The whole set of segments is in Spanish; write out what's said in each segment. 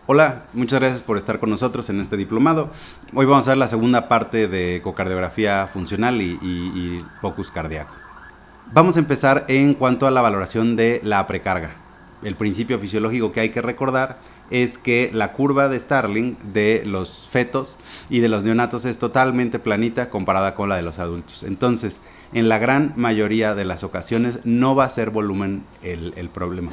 Hola, muchas gracias por estar con nosotros en este diplomado. Hoy vamos a ver la segunda parte de ecocardiografía funcional y focus cardíaco. Vamos a empezar en cuanto a la valoración de la precarga. El principio fisiológico que hay que recordar es que la curva de Starling de los fetos y de los neonatos es totalmente planita comparada con la de los adultos. Entonces, en la gran mayoría de las ocasiones no va a ser volumen el problema.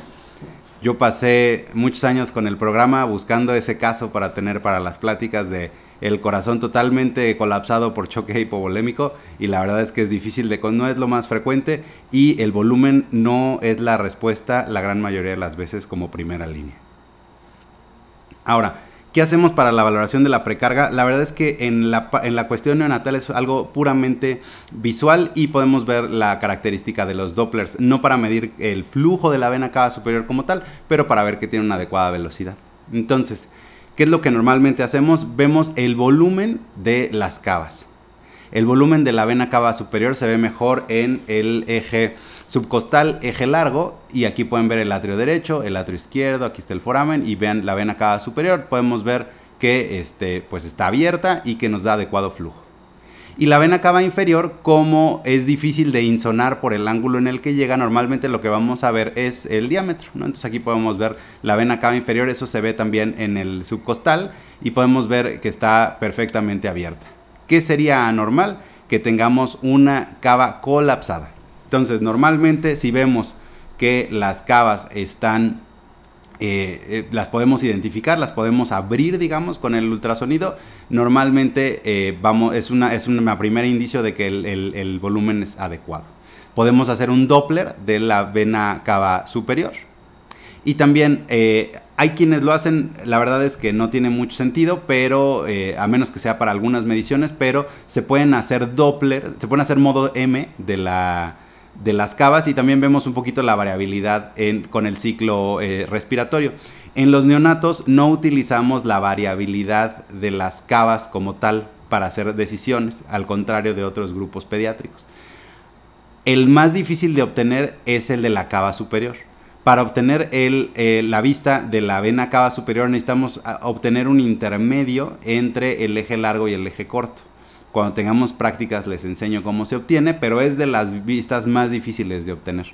Yo pasé muchos años con el programa buscando ese caso para tener para las pláticas de el corazón totalmente colapsado por choque hipovolémico, y la verdad es que es difícil no es lo más frecuente, y el volumen no es la respuesta la gran mayoría de las veces como primera línea. Ahora, ¿qué hacemos para la valoración de la precarga? La verdad es que en la cuestión neonatal es algo puramente visual y podemos ver la característica de los Dopplers, no para medir el flujo de la vena cava superior como tal, pero para ver que tiene una adecuada velocidad. Entonces, ¿qué es lo que normalmente hacemos? Vemos el volumen de las cavas. El volumen de la vena cava superior se ve mejor en el eje subcostal, eje largo, y aquí pueden ver el atrio derecho, el atrio izquierdo, aquí está el foramen, y vean la vena cava superior, podemos ver que pues está abierta y que nos da adecuado flujo. Y la vena cava inferior, como es difícil de insonar por el ángulo en el que llega, normalmente lo que vamos a ver es el diámetro, ¿no? Entonces aquí podemos ver la vena cava inferior, eso se ve también en el subcostal, y podemos ver que está perfectamente abierta. ¿Qué sería anormal? Que tengamos una cava colapsada. Entonces, normalmente si vemos que las cavas están, las podemos identificar, las podemos abrir, digamos, con el ultrasonido, normalmente es una primera indicio de que el volumen es adecuado. Podemos hacer un Doppler de la vena cava superior. Y también hay quienes lo hacen, la verdad es que no tiene mucho sentido, pero a menos que sea para algunas mediciones, pero se pueden hacer Doppler, se pueden hacer modo M de las cavas, y también vemos un poquito la variabilidad con el ciclo respiratorio. En los neonatos no utilizamos la variabilidad de las cavas como tal para hacer decisiones, al contrario de otros grupos pediátricos. El más difícil de obtener es el de la cava superior. Para obtener la vista de la vena cava superior necesitamos obtener un intermedio entre el eje largo y el eje corto. Cuando tengamos prácticas les enseño cómo se obtiene, pero es de las vistas más difíciles de obtener.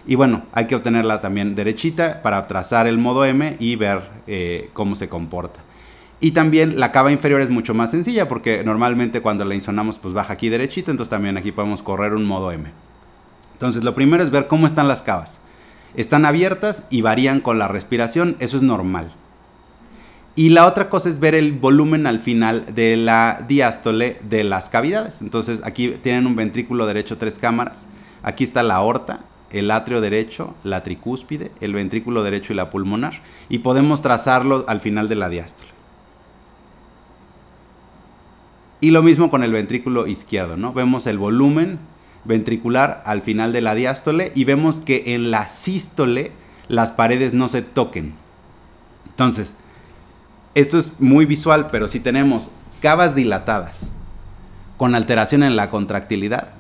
Y bueno, hay que obtenerla también derechita para trazar el modo M y ver cómo se comporta. Y también la cava inferior es mucho más sencilla, porque normalmente cuando la insonamos pues baja aquí derechito, entonces también aquí podemos correr un modo M. Entonces lo primero es ver cómo están las cavas. Están abiertas y varían con la respiración, eso es normal. Y la otra cosa es ver el volumen al final de la diástole de las cavidades. Entonces aquí tienen un ventrículo derecho 3 cámaras, aquí está la aorta, el atrio derecho, la tricúspide, el ventrículo derecho y la pulmonar, y podemos trazarlo al final de la diástole. Y lo mismo con el ventrículo izquierdo, ¿no? Vemos el volumen ventricular al final de la diástole y vemos que en la sístole las paredes no se toquen. Entonces, esto es muy visual, pero si tenemos cavas dilatadas con alteración en la contractilidad,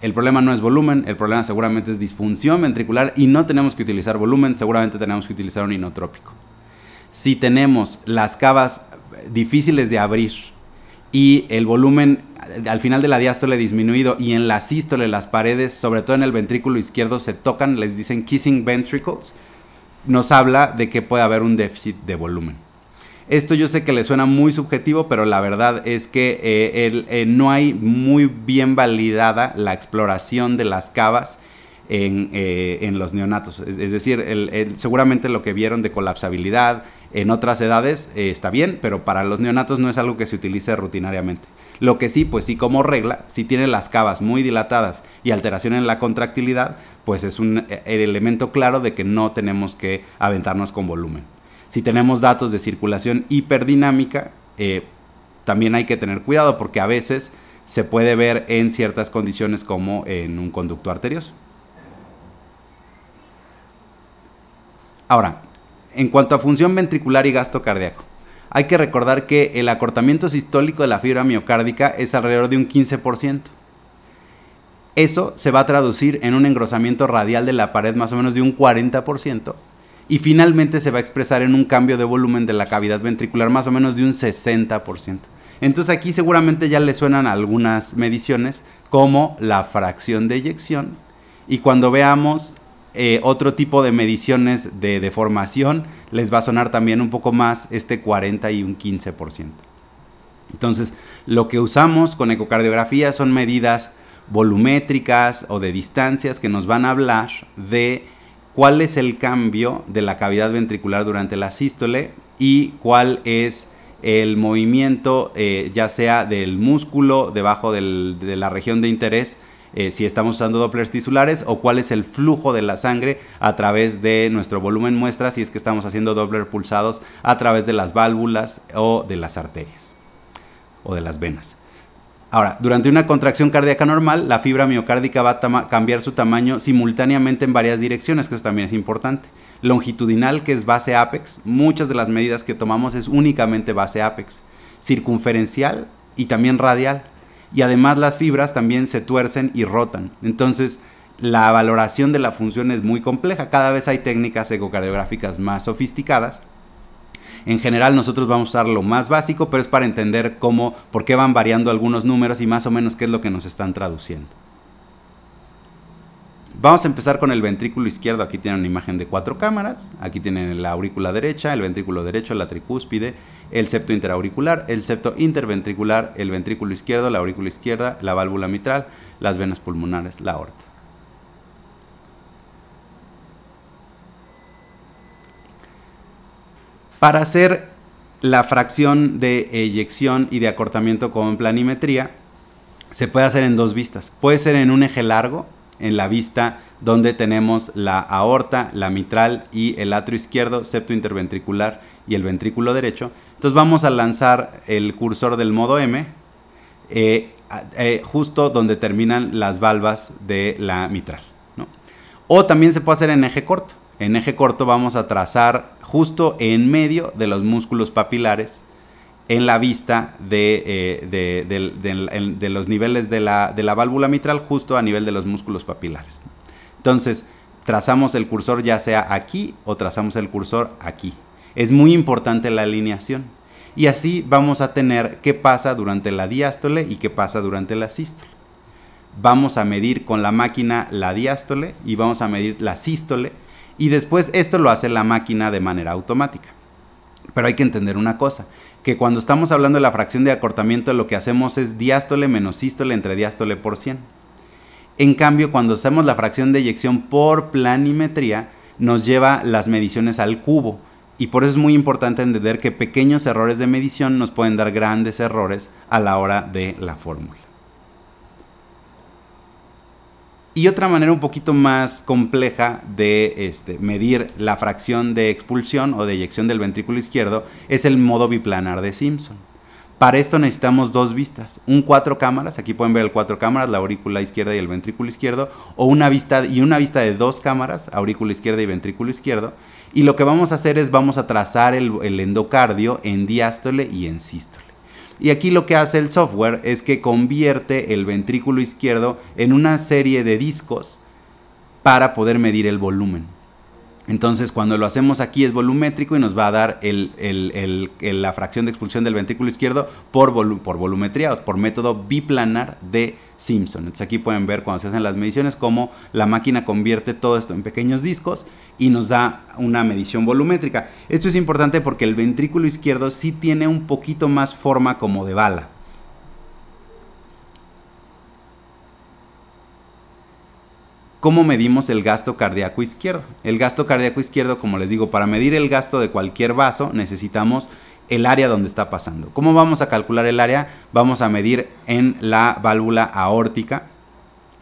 el problema no es volumen, el problema seguramente es disfunción ventricular, y no tenemos que utilizar volumen, seguramente tenemos que utilizar un inotrópico. Si tenemos las cavas difíciles de abrir y el volumen al final de la diástole disminuido, y en la sístole las paredes, sobre todo en el ventrículo izquierdo, se tocan, les dicen kissing ventricles, nos habla de que puede haber un déficit de volumen. Esto yo sé que le suena muy subjetivo, pero la verdad es que no hay muy bien validada la exploración de las cavas en los neonatos. Es decir, seguramente lo que vieron de colapsabilidad en otras edades está bien, pero para los neonatos no es algo que se utilice rutinariamente. Lo que sí, pues sí, como regla, si tiene las cavas muy dilatadas y alteración en la contractilidad, pues es el elemento claro de que no tenemos que aventarnos con volumen. Si tenemos datos de circulación hiperdinámica, también hay que tener cuidado, porque a veces se puede ver en ciertas condiciones como en un conducto arterioso. Ahora, en cuanto a función ventricular y gasto cardíaco, hay que recordar que el acortamiento sistólico de la fibra miocárdica es alrededor de un 15%. Eso se va a traducir en un engrosamiento radial de la pared más o menos de un 40%, y finalmente se va a expresar en un cambio de volumen de la cavidad ventricular más o menos de un 60%. Entonces aquí seguramente ya le suenan algunas mediciones como la fracción de eyección, y cuando veamos otro tipo de mediciones de deformación les va a sonar también un poco más este 40 y un 15%. Entonces lo que usamos con ecocardiografía son medidas volumétricas o de distancias que nos van a hablar de cuál es el cambio de la cavidad ventricular durante la sístole y cuál es el movimiento ya sea del músculo debajo de la región de interés, si estamos usando Dopplers tisulares, o cuál es el flujo de la sangre a través de nuestro volumen muestra si es que estamos haciendo Doppler pulsados a través de las válvulas o de las arterias o de las venas. Ahora, durante una contracción cardíaca normal, la fibra miocárdica va a cambiar su tamaño simultáneamente en varias direcciones, que eso también es importante. Longitudinal, que es base apex, muchas de las medidas que tomamos es únicamente base apex. Circunferencial y también radial. Y además las fibras también se tuercen y rotan. Entonces, la valoración de la función es muy compleja. Cada vez hay técnicas ecocardiográficas más sofisticadas. En general nosotros vamos a usar lo más básico, pero es para entender por qué van variando algunos números y más o menos qué es lo que nos están traduciendo. Vamos a empezar con el ventrículo izquierdo. Aquí tienen una imagen de 4 cámaras. Aquí tienen la aurícula derecha, el ventrículo derecho, la tricúspide, el septo interauricular, el septo interventricular, el ventrículo izquierdo, la aurícula izquierda, la válvula mitral, las venas pulmonares, la aorta. Para hacer la fracción de eyección y de acortamiento con planimetría, se puede hacer en dos vistas. Puede ser en un eje largo, en la vista donde tenemos la aorta, la mitral y el atrio izquierdo, septo interventricular y el ventrículo derecho. Entonces vamos a lanzar el cursor del modo M justo donde terminan las valvas de la mitral, ¿no? O también se puede hacer en eje corto. En eje corto vamos a trazar justo en medio de los músculos papilares en la vista de los niveles de la válvula mitral, justo a nivel de los músculos papilares. Entonces, trazamos el cursor ya sea aquí o trazamos el cursor aquí. Es muy importante la alineación. Y así vamos a tener qué pasa durante la diástole y qué pasa durante la sístole. Vamos a medir con la máquina la diástole y vamos a medir la sístole. Y después esto lo hace la máquina de manera automática. Pero hay que entender una cosa, que cuando estamos hablando de la fracción de acortamiento, lo que hacemos es diástole menos sístole entre diástole por 100. En cambio, cuando hacemos la fracción de eyección por planimetría, nos lleva las mediciones al cubo. Y por eso es muy importante entender que pequeños errores de medición nos pueden dar grandes errores a la hora de la fórmula. Y otra manera un poquito más compleja de medir la fracción de expulsión o de eyección del ventrículo izquierdo es el modo biplanar de Simpson. Para esto necesitamos dos vistas, un 4 cámaras, aquí pueden ver el 4 cámaras, la aurícula izquierda y el ventrículo izquierdo, o una vista de 2 cámaras, aurícula izquierda y ventrículo izquierdo, y lo que vamos a hacer es vamos a trazar el endocardio en diástole y en sístole. Y aquí lo que hace el software es que convierte el ventrículo izquierdo en una serie de discos para poder medir el volumen. Entonces cuando lo hacemos aquí es volumétrico y nos va a dar la fracción de expulsión del ventrículo izquierdo por volumetría, o por método biplanar de Simpson. Entonces aquí pueden ver cuando se hacen las mediciones cómo la máquina convierte todo esto en pequeños discos y nos da una medición volumétrica. Esto es importante porque el ventrículo izquierdo sí tiene un poquito más forma como de bala. ¿Cómo medimos el gasto cardíaco izquierdo? El gasto cardíaco izquierdo, como les digo, para medir el gasto de cualquier vaso necesitamos el área donde está pasando. ¿Cómo vamos a calcular el área? Vamos a medir en la válvula aórtica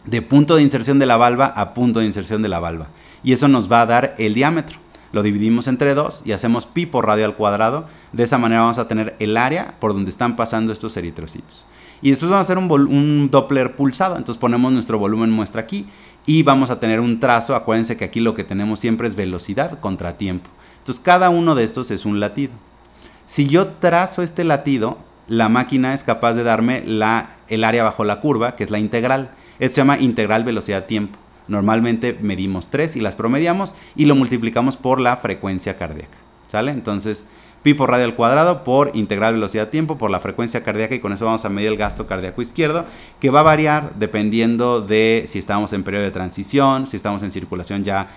de punto de inserción de la valva a punto de inserción de la valva. Y eso nos va a dar el diámetro. Lo dividimos entre 2 y hacemos pi por radio al cuadrado. De esa manera vamos a tener el área por donde están pasando estos eritrocitos. Y después vamos a hacer un Doppler pulsado. Entonces ponemos nuestro volumen muestra aquí y vamos a tener un trazo. Acuérdense que aquí lo que tenemos siempre es velocidad contra tiempo. Entonces cada uno de estos es un latido. Si yo trazo este latido, la máquina es capaz de darme el área bajo la curva, que es la integral. Esto se llama integral velocidad-tiempo. Normalmente medimos 3 y las promediamos y lo multiplicamos por la frecuencia cardíaca, ¿sale? Entonces, pi por radio al cuadrado por integral velocidad-tiempo por la frecuencia cardíaca, y con eso vamos a medir el gasto cardíaco izquierdo, que va a variar dependiendo de si estamos en periodo de transición, si estamos en circulación ya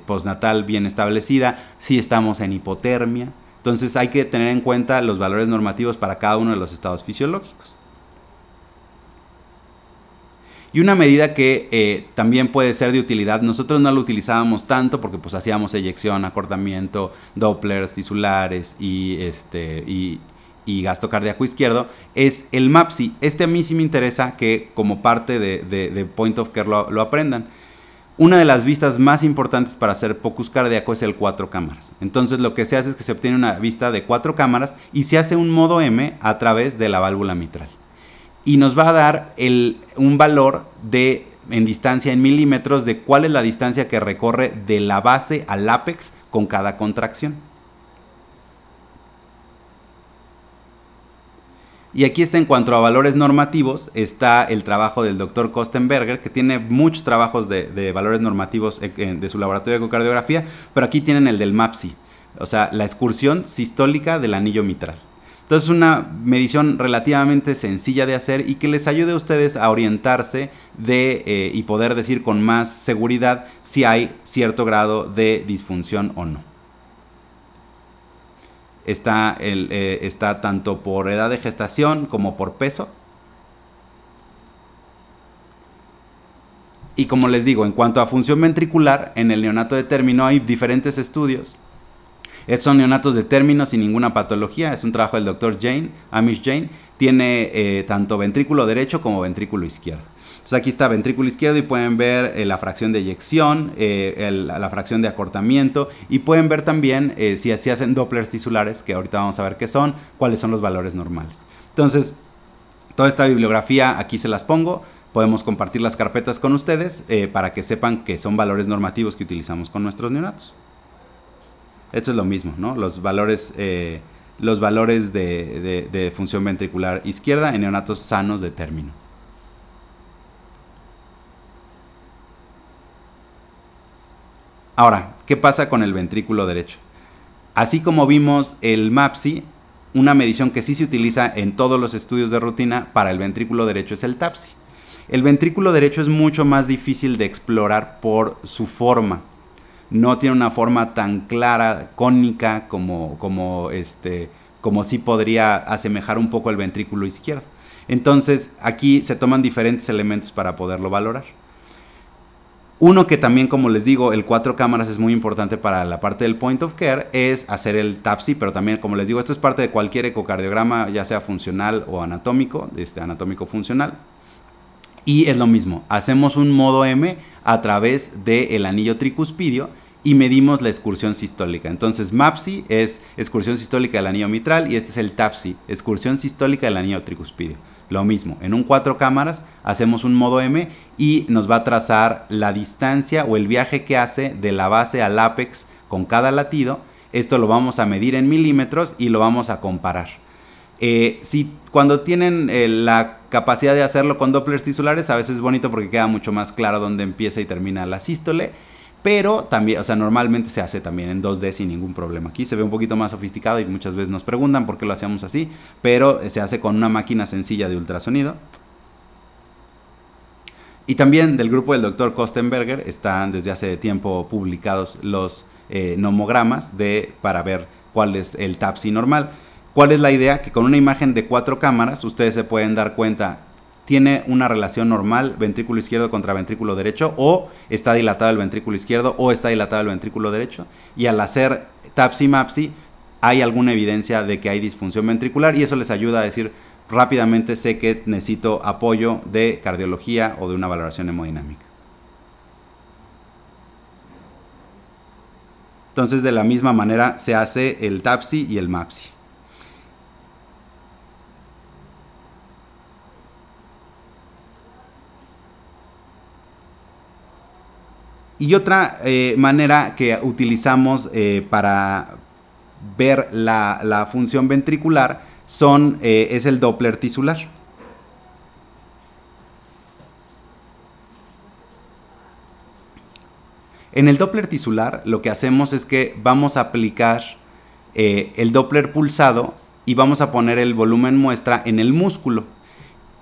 postnatal bien establecida, si estamos en hipotermia. Entonces hay que tener en cuenta los valores normativos para cada uno de los estados fisiológicos. Y una medida que también puede ser de utilidad, nosotros no lo utilizábamos tanto porque pues hacíamos eyección, acortamiento, dopplers tisulares y gasto cardíaco izquierdo, es el MAPSI. A mí sí me interesa que como parte de Point of Care lo aprendan. Una de las vistas más importantes para hacer POCUS cardíaco es el 4 cámaras. Entonces lo que se hace es que se obtiene una vista de 4 cámaras y se hace un modo M a través de la válvula mitral. Y nos va a dar un valor en distancia en milímetros de cuál es la distancia que recorre de la base al ápex con cada contracción. Y aquí está, en cuanto a valores normativos, está el trabajo del Dr. Kostenberger, que tiene muchos trabajos de valores normativos de su laboratorio de ecocardiografía, pero aquí tienen el del MAPSI, o sea, la excursión sistólica del anillo mitral. Entonces, una medición relativamente sencilla de hacer y que les ayude a ustedes a orientarse y poder decir con más seguridad si hay cierto grado de disfunción o no. Está tanto por edad de gestación como por peso. Y como les digo, en cuanto a función ventricular, en el neonato de término hay diferentes estudios. Estos son neonatos de término sin ninguna patología. Es un trabajo del Dr. Amish Jain. Tiene tanto ventrículo derecho como ventrículo izquierdo. Entonces aquí está ventrículo izquierdo y pueden ver la fracción de eyección, la fracción de acortamiento, y pueden ver también si así hacen dopplers tisulares, que ahorita vamos a ver qué son, cuáles son los valores normales. Entonces, toda esta bibliografía aquí se las pongo. Podemos compartir las carpetas con ustedes para que sepan que son valores normativos que utilizamos con nuestros neonatos. Esto es lo mismo, ¿no? Los valores de función ventricular izquierda en neonatos sanos de término. Ahora, ¿qué pasa con el ventrículo derecho? Así como vimos el MAPSI, una medición que sí se utiliza en todos los estudios de rutina para el ventrículo derecho es el TAPSI. El ventrículo derecho es mucho más difícil de explorar por su forma. No tiene una forma tan clara, cónica, como sí podría asemejar un poco el ventrículo izquierdo. Entonces, aquí se toman diferentes elementos para poderlo valorar. Uno que también, como les digo, el 4 cámaras es muy importante para la parte del Point of Care, es hacer el TAPSI, pero también, como les digo, esto es parte de cualquier ecocardiograma, ya sea funcional o anatómico, anatómico funcional. Y es lo mismo, hacemos un modo M a través del anillo tricuspidio y medimos la excursión sistólica. Entonces, MAPSI es excursión sistólica del anillo mitral y este es el TAPSI, excursión sistólica del anillo tricuspidio. Lo mismo, en un 4 cámaras hacemos un modo M y nos va a trazar la distancia o el viaje que hace de la base al ápex con cada latido. Esto lo vamos a medir en milímetros y lo vamos a comparar. Cuando tienen la capacidad de hacerlo con dopplers tisulares, a veces es bonito porque queda mucho más claro dónde empieza y termina la sístole. Pero también, o sea, normalmente se hace también en 2D sin ningún problema. Aquí se ve un poquito más sofisticado y muchas veces nos preguntan por qué lo hacíamos así, pero se hace con una máquina sencilla de ultrasonido. Y también del grupo del Dr. Kostenberger están desde hace tiempo publicados los nomogramas para ver cuál es el TAPSI normal. ¿Cuál es la idea? Que con una imagen de 4 cámaras ustedes se pueden dar cuenta, tiene una relación normal ventrículo izquierdo contra ventrículo derecho, o está dilatado el ventrículo izquierdo o está dilatado el ventrículo derecho, y al hacer TAPSI-MAPSI hay alguna evidencia de que hay disfunción ventricular y eso les ayuda a decir rápidamente, sé que necesito apoyo de cardiología o de una valoración hemodinámica. Entonces, de la misma manera se hace el TAPSI y el MAPSI. Y otra manera que utilizamos para ver la función ventricular es el Doppler tisular. En el Doppler tisular lo que hacemos es que vamos a aplicar el Doppler pulsado y vamos a poner el volumen muestra en el músculo.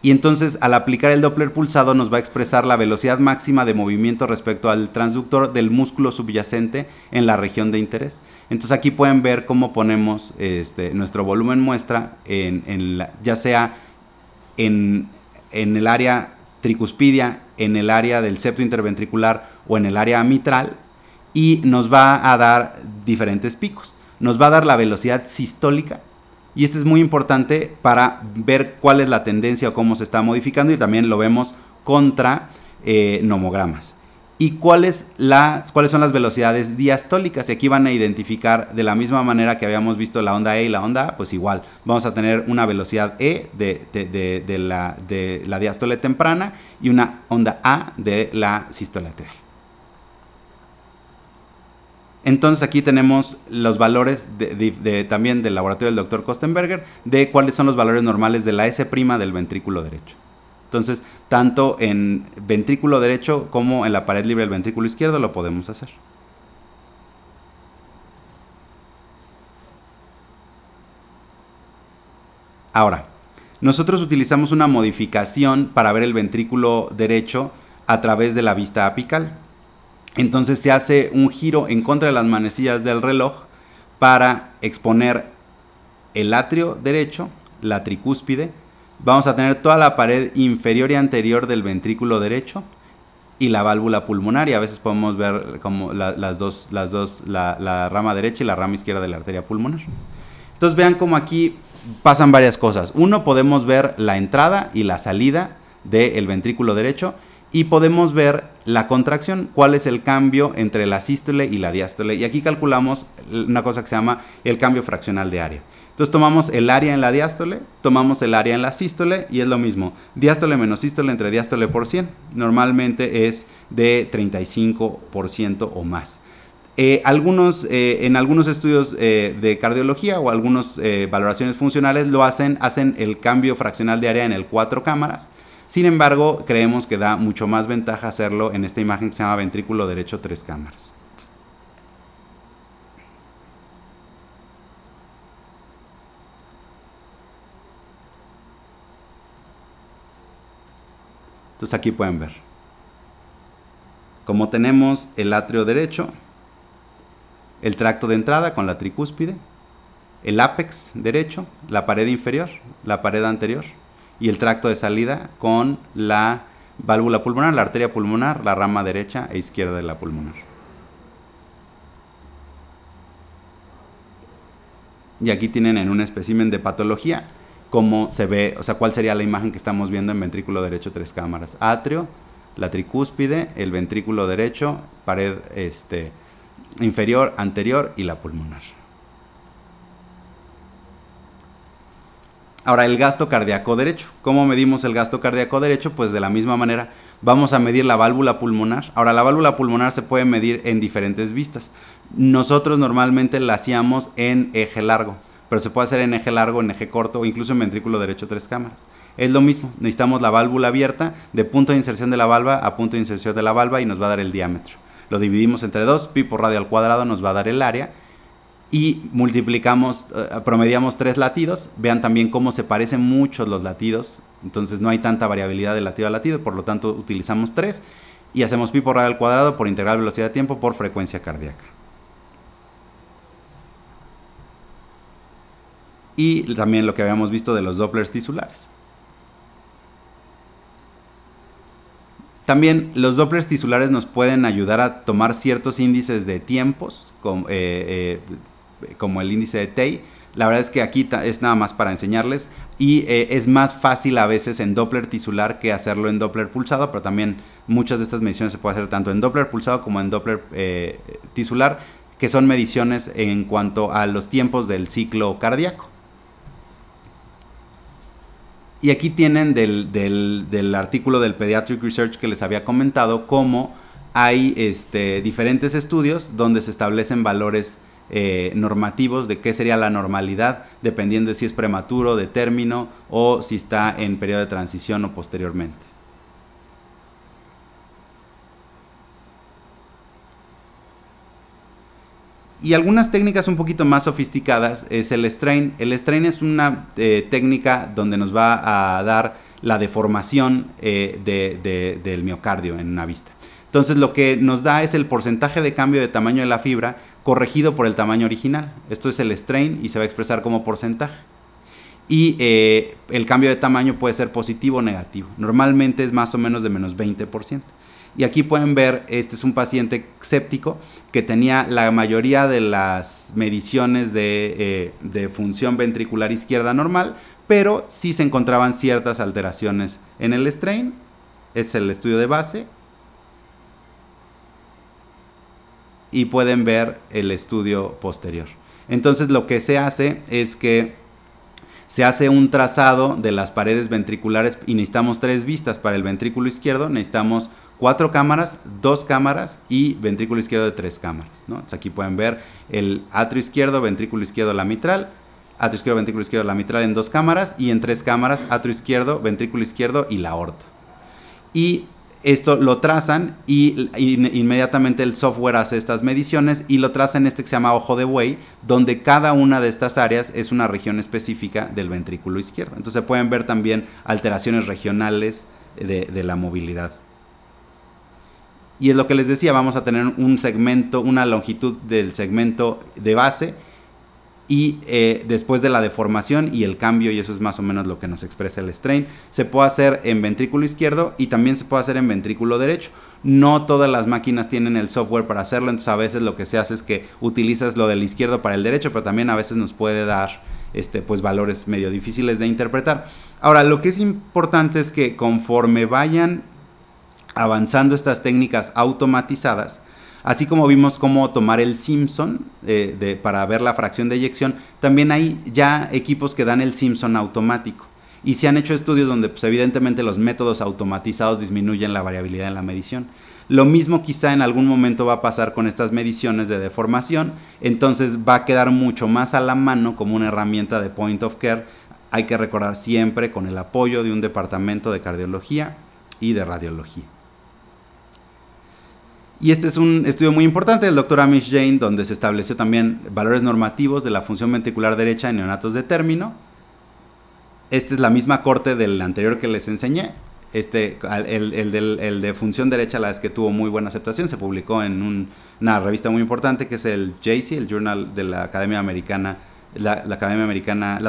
Y entonces al aplicar el Doppler pulsado nos va a expresar la velocidad máxima de movimiento respecto al transductor del músculo subyacente en la región de interés. Entonces aquí pueden ver cómo ponemos nuestro volumen muestra ya sea en el área tricuspidia, en el área del septo interventricular o en el área mitral, y nos va a dar diferentes picos. Nos va a dar la velocidad sistólica. Y esto es muy importante para ver cuál es la tendencia o cómo se está modificando, y también lo vemos contra nomogramas. ¿Y cuáles son las velocidades diastólicas? Y aquí van a identificar de la misma manera que habíamos visto la onda E y la onda A, pues igual. Vamos a tener una velocidad E de la diástole temprana y una onda A de la sístole lateral. Entonces aquí tenemos los valores también del laboratorio del Dr. Kostenberger de cuáles son los valores normales de la S' del ventrículo derecho. Entonces, tanto en ventrículo derecho como en la pared libre del ventrículo izquierdo lo podemos hacer. Ahora, nosotros utilizamos una modificación para ver el ventrículo derecho a través de la vista apical. Entonces se hace un giro en contra de las manecillas del reloj para exponer el atrio derecho, la tricúspide. Vamos a tener toda la pared inferior y anterior del ventrículo derecho y la válvula pulmonar, y a veces podemos ver como la rama derecha y la rama izquierda de la arteria pulmonar. Entonces vean cómo aquí pasan varias cosas. Uno, podemos ver la entrada y la salida del ventrículo derecho, y podemos ver la contracción, cuál es el cambio entre la sístole y la diástole. Y aquí calculamos una cosa que se llama el cambio fraccional de área. Entonces tomamos el área en la diástole, tomamos el área en la sístole, y es lo mismo. Diástole menos sístole entre diástole por 100. Normalmente es de 35% o más. En algunos estudios de cardiología o algunas valoraciones funcionales hacen el cambio fraccional de área en el 4 cámaras. Sin embargo, creemos que da mucho más ventaja hacerlo en esta imagen que se llama ventrículo derecho 3 cámaras. Entonces aquí pueden ver. Como tenemos el atrio derecho, el tracto de entrada con la tricúspide, el ápex derecho, la pared inferior, la pared anterior, y el tracto de salida con la válvula pulmonar, la arteria pulmonar, la rama derecha e izquierda de la pulmonar. Y aquí tienen en un espécimen de patología cómo se ve, o sea, cuál sería la imagen que estamos viendo en ventrículo derecho 3 cámaras. Atrio, la tricúspide, el ventrículo derecho, pared inferior, anterior y la pulmonar. Ahora, el gasto cardíaco derecho. ¿Cómo medimos el gasto cardíaco derecho? Pues de la misma manera vamos a medir la válvula pulmonar. Ahora, la válvula pulmonar se puede medir en diferentes vistas. Nosotros normalmente la hacíamos en eje largo, pero se puede hacer en eje largo, en eje corto o incluso en ventrículo derecho 3 cámaras. Es lo mismo, necesitamos la válvula abierta de punto de inserción de la valva a punto de inserción de la valva y nos va a dar el diámetro. Lo dividimos entre 2, pi por radio al cuadrado nos va a dar el área. Y multiplicamos, promediamos 3 latidos. Vean también cómo se parecen mucho los latidos. Entonces no hay tanta variabilidad de latido a latido. Por lo tanto utilizamos 3. Y hacemos pi por radio al cuadrado por integral velocidad de tiempo por frecuencia cardíaca. Y también lo que habíamos visto de los Dopplers tisulares. También los Dopplers tisulares nos pueden ayudar a tomar ciertos índices de tiempos, como el índice de Tay. La verdad es que aquí es nada más para enseñarles, y es más fácil a veces en Doppler tisular que hacerlo en Doppler pulsado, pero también muchas de estas mediciones se pueden hacer tanto en Doppler pulsado como en Doppler tisular, que son mediciones en cuanto a los tiempos del ciclo cardíaco. Y aquí tienen del artículo del Pediatric Research que les había comentado cómo hay diferentes estudios donde se establecen valores normativos de qué sería la normalidad, dependiendo de si es prematuro, de término, o si está en periodo de transición o posteriormente. Y algunas técnicas un poquito más sofisticadas es el strain. El strain es una técnica donde nos va a dar la deformación del miocardio en una vista. Entonces lo que nos da es el porcentaje de cambio de tamaño de la fibra corregido por el tamaño original. Esto es el strain y se va a expresar como porcentaje. Y el cambio de tamaño puede ser positivo o negativo. Normalmente es más o menos de menos 20%. Y aquí pueden ver, este es un paciente séptico que tenía la mayoría de las mediciones de función ventricular izquierda normal, pero sí se encontraban ciertas alteraciones en el strain. Es el estudio de base. Y pueden ver el estudio posterior. Entonces lo que se hace es que se hace un trazado de las paredes ventriculares y necesitamos 3 vistas para el ventrículo izquierdo. Necesitamos 4 cámaras, 2 cámaras y ventrículo izquierdo de 3 cámaras, ¿no? Entonces aquí pueden ver el atrio izquierdo, ventrículo izquierdo, la mitral, atrio izquierdo, ventrículo izquierdo, la mitral en 2 cámaras y en 3 cámaras, atrio izquierdo, ventrículo izquierdo y la aorta. Y esto lo trazan y inmediatamente el software hace estas mediciones y lo traza en este que se llama ojo de buey, donde cada una de estas áreas es una región específica del ventrículo izquierdo. Entonces pueden ver también alteraciones regionales de la movilidad. Y es lo que les decía, vamos a tener un segmento, una longitud del segmento de base y después de la deformación y el cambio, y eso es más o menos lo que nos expresa el strain, se puede hacer en ventrículo izquierdo y también se puede hacer en ventrículo derecho. No todas las máquinas tienen el software para hacerlo, entonces a veces lo que se hace es que utilizas lo del izquierdo para el derecho, pero también a veces nos puede dar pues valores medio difíciles de interpretar. Ahora, lo que es importante es que conforme vayan avanzando estas técnicas automatizadas, así como vimos cómo tomar el Simpson para ver la fracción de eyección, también hay ya equipos que dan el Simpson automático. Y se han hecho estudios donde pues, evidentemente los métodos automatizados disminuyen la variabilidad en la medición. Lo mismo quizá en algún momento va a pasar con estas mediciones de deformación, entonces va a quedar mucho más a la mano como una herramienta de point of care. Hay que recordar siempre con el apoyo de un departamento de cardiología y de radiología. Y este es un estudio muy importante del Dr. Amish Jain, donde se estableció también valores normativos de la función ventricular derecha en neonatos de término. Esta es la misma corte del anterior que les enseñé. El de función derecha, la vez que tuvo muy buena aceptación, se publicó en una revista muy importante que es el JACI, el Journal de la Academia Americana, la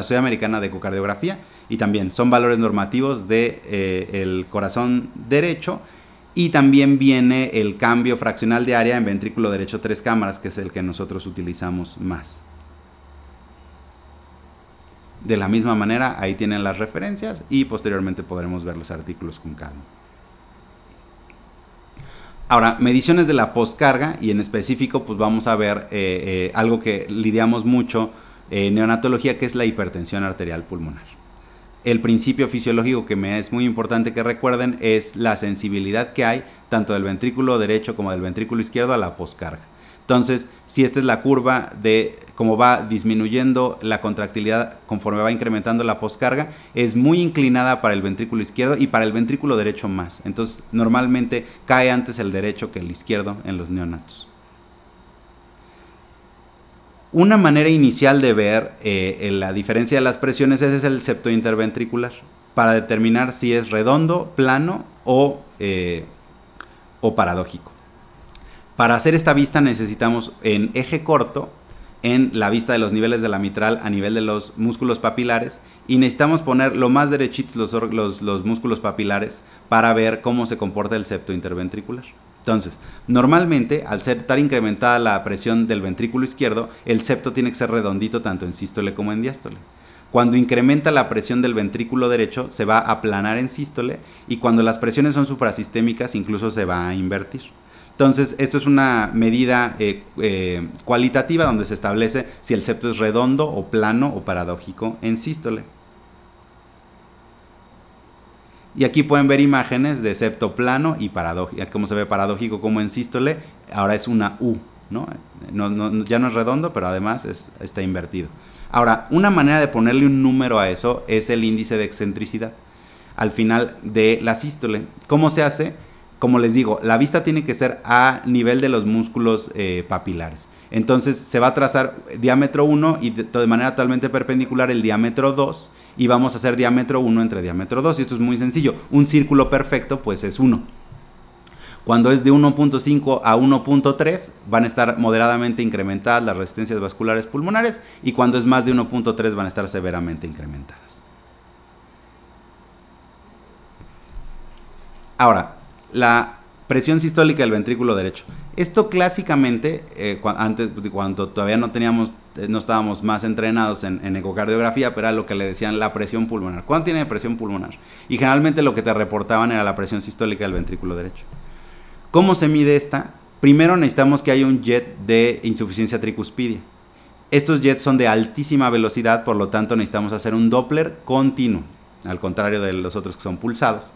Sociedad Americana de Ecocardiografía, y también son valores normativos de el corazón derecho. Y también viene el cambio fraccional de área en ventrículo derecho 3 cámaras, que es el que nosotros utilizamos más. De la misma manera, ahí tienen las referencias y posteriormente podremos ver los artículos con calma. Ahora, mediciones de la postcarga, y en específico pues vamos a ver algo que lidiamos mucho en neonatología, que es la hipertensión arterial pulmonar. El principio fisiológico que me es muy importante que recuerden es la sensibilidad que hay tanto del ventrículo derecho como del ventrículo izquierdo a la poscarga. Entonces, si esta es la curva de cómo va disminuyendo la contractilidad conforme va incrementando la poscarga, es muy inclinada para el ventrículo izquierdo y para el ventrículo derecho más. Entonces, normalmente cae antes el derecho que el izquierdo en los neonatos. Una manera inicial de ver la diferencia de las presiones es el septo interventricular, para determinar si es redondo, plano o paradójico. Para hacer esta vista necesitamos en eje corto, en la vista de los niveles de la mitral a nivel de los músculos papilares, y necesitamos poner lo más derechitos los músculos papilares para ver cómo se comporta el septo interventricular. Entonces, normalmente, al estar incrementada la presión del ventrículo izquierdo, el septo tiene que ser redondito tanto en sístole como en diástole. Cuando incrementa la presión del ventrículo derecho, se va a aplanar en sístole, y cuando las presiones son suprasistémicas, incluso se va a invertir. Entonces, esto es una medida cualitativa donde se establece si el septo es redondo o plano o paradójico en sístole. Y aquí pueden ver imágenes de septo plano y paradójico. Como se ve paradójico como en sístole, ahora es una U, ¿no? Ya no es redondo, pero además está invertido. Ahora, una manera de ponerle un número a eso es el índice de excentricidad al final de la sístole. ¿Cómo se hace? como les digo, la vista tiene que ser a nivel de los músculos papilares. Entonces se va a trazar diámetro 1 y de manera totalmente perpendicular el diámetro 2 y vamos a hacer diámetro 1 entre diámetro 2 y esto es muy sencillo. Un círculo perfecto pues es 1. Cuando es de 1.5 a 1.3 van a estar moderadamente incrementadas las resistencias vasculares pulmonares y cuando es más de 1.3 van a estar severamente incrementadas. Ahora, la presión sistólica del ventrículo derecho. Esto clásicamente, antes, cuando todavía no estábamos más entrenados en ecocardiografía, pero era lo que le decían la presión pulmonar. ¿Cuánto tiene presión pulmonar? Y generalmente lo que te reportaban era la presión sistólica del ventrículo derecho. ¿Cómo se mide esta? Primero necesitamos que haya un jet de insuficiencia tricuspidia. Estos jets son de altísima velocidad, por lo tanto necesitamos hacer un Doppler continuo, al contrario de los otros que son pulsados.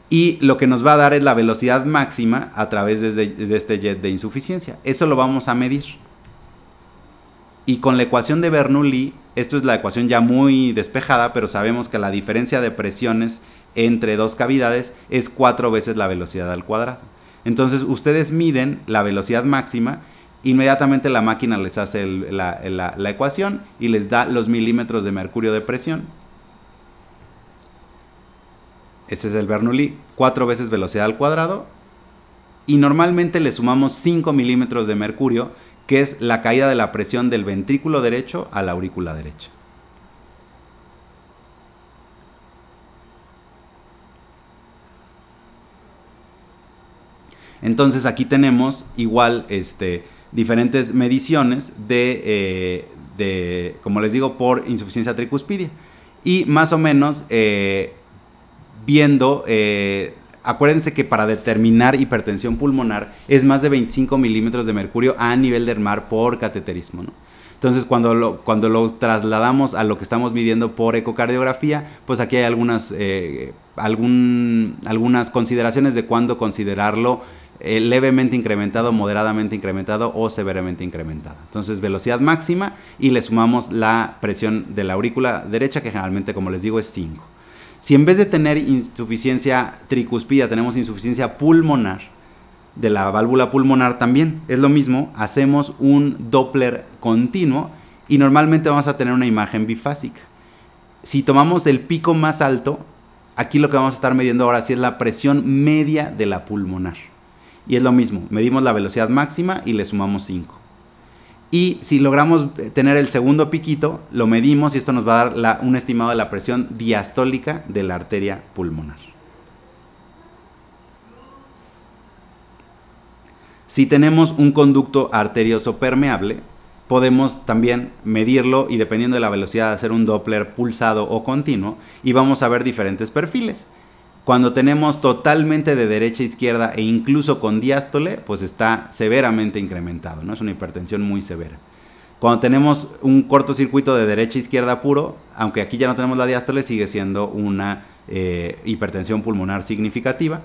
Y lo que nos va a dar es la velocidad máxima a través de este jet de insuficiencia. Eso lo vamos a medir. Y con la ecuación de Bernoulli, esto es la ecuación ya muy despejada, pero sabemos que la diferencia de presiones entre dos cavidades es 4 veces la velocidad al cuadrado. Entonces ustedes miden la velocidad máxima, inmediatamente la máquina les hace la ecuación y les da los milímetros de mercurio de presión. Ese es el Bernoulli, 4 veces velocidad al cuadrado. Y normalmente le sumamos 5 milímetros de mercurio, que es la caída de la presión del ventrículo derecho a la aurícula derecha. Entonces aquí tenemos igual diferentes mediciones de, como les digo, por insuficiencia tricuspidia. Y más o menos viendo, acuérdense que para determinar hipertensión pulmonar es más de 25 milímetros de mercurio a nivel del mar por cateterismo, ¿no? Entonces cuando lo trasladamos a lo que estamos midiendo por ecocardiografía, pues aquí hay algunas consideraciones de cuándo considerarlo levemente incrementado, moderadamente incrementado o severamente incrementado. Entonces velocidad máxima y le sumamos la presión de la aurícula derecha, que generalmente, como les digo, es 5. Si en vez de tener insuficiencia tricuspidia tenemos insuficiencia pulmonar de la válvula pulmonar, también es lo mismo, hacemos un Doppler continuo y normalmente vamos a tener una imagen bifásica. Si tomamos el pico más alto, aquí lo que vamos a estar midiendo ahora sí es la presión media de la pulmonar. Y es lo mismo, medimos la velocidad máxima y le sumamos 5. Y si logramos tener el segundo piquito, lo medimos y esto nos va a dar un estimado de la presión diastólica de la arteria pulmonar. Si tenemos un conducto arterioso permeable, podemos también medirlo y dependiendo de la velocidad hacer un Doppler pulsado o continuo y vamos a ver diferentes perfiles. Cuando tenemos totalmente de derecha a izquierda e incluso con diástole, pues está severamente incrementado, ¿no? Es una hipertensión muy severa. Cuando tenemos un cortocircuito de derecha a izquierda puro, aunque aquí ya no tenemos la diástole, sigue siendo una hipertensión pulmonar significativa.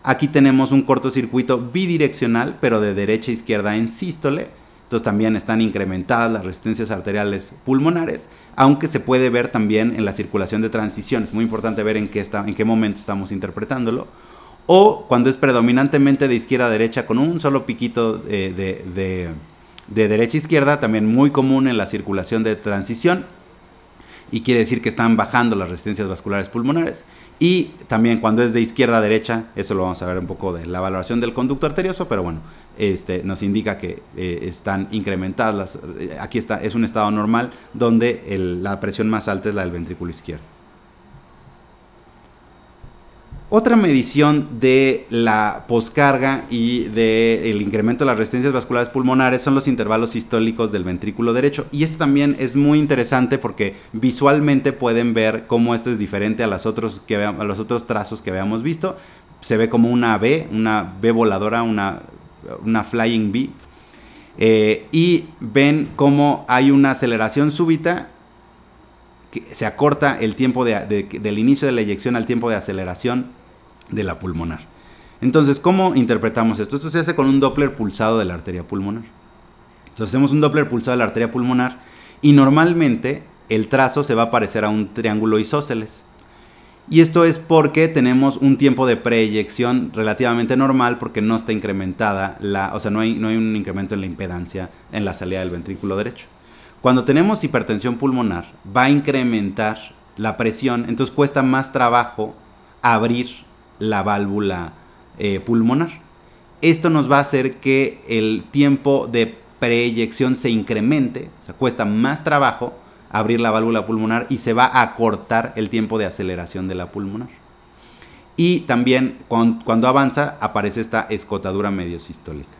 Aquí tenemos un cortocircuito bidireccional, pero de derecha a izquierda en sístole. Entonces también están incrementadas las resistencias arteriales pulmonares, aunque se puede ver también en la circulación de transición. Es muy importante ver en qué momento estamos interpretándolo. O cuando es predominantemente de izquierda a derecha con un solo piquito de derecha a izquierda, también muy común en la circulación de transición. Y quiere decir que están bajando las resistencias vasculares pulmonares. Y también cuando es de izquierda a derecha, eso lo vamos a ver un poco de la valoración del conducto arterioso, pero bueno, nos indica que están incrementadas. Aquí es un estado normal donde la presión más alta es la del ventrículo izquierdo. Otra medición de la poscarga y del incremento de las resistencias vasculares pulmonares son los intervalos sistólicos del ventrículo derecho. Y esto también es muy interesante porque visualmente pueden ver cómo esto es diferente a los otros trazos que habíamos visto. Se ve como una V voladora, una flying V. Y ven cómo hay una aceleración súbita, que se acorta el tiempo del inicio de la eyección al tiempo de aceleración de la pulmonar. Entonces, ¿cómo interpretamos esto? Esto se hace con un Doppler pulsado de la arteria pulmonar. Entonces, hacemos un Doppler pulsado de la arteria pulmonar y normalmente el trazo se va a parecer a un triángulo isósceles. Y esto es porque tenemos un tiempo de preeyección relativamente normal porque no está incrementada, o sea, no hay un incremento en la impedancia en la salida del ventrículo derecho. Cuando tenemos hipertensión pulmonar, va a incrementar la presión, entonces cuesta más trabajo abrir la válvula pulmonar. Esto nos va a hacer que el tiempo de preeyección se incremente, o sea, cuesta más trabajo abrir la válvula pulmonar y se va a acortar el tiempo de aceleración de la pulmonar. Y también cuando avanza aparece esta escotadura medio sistólica.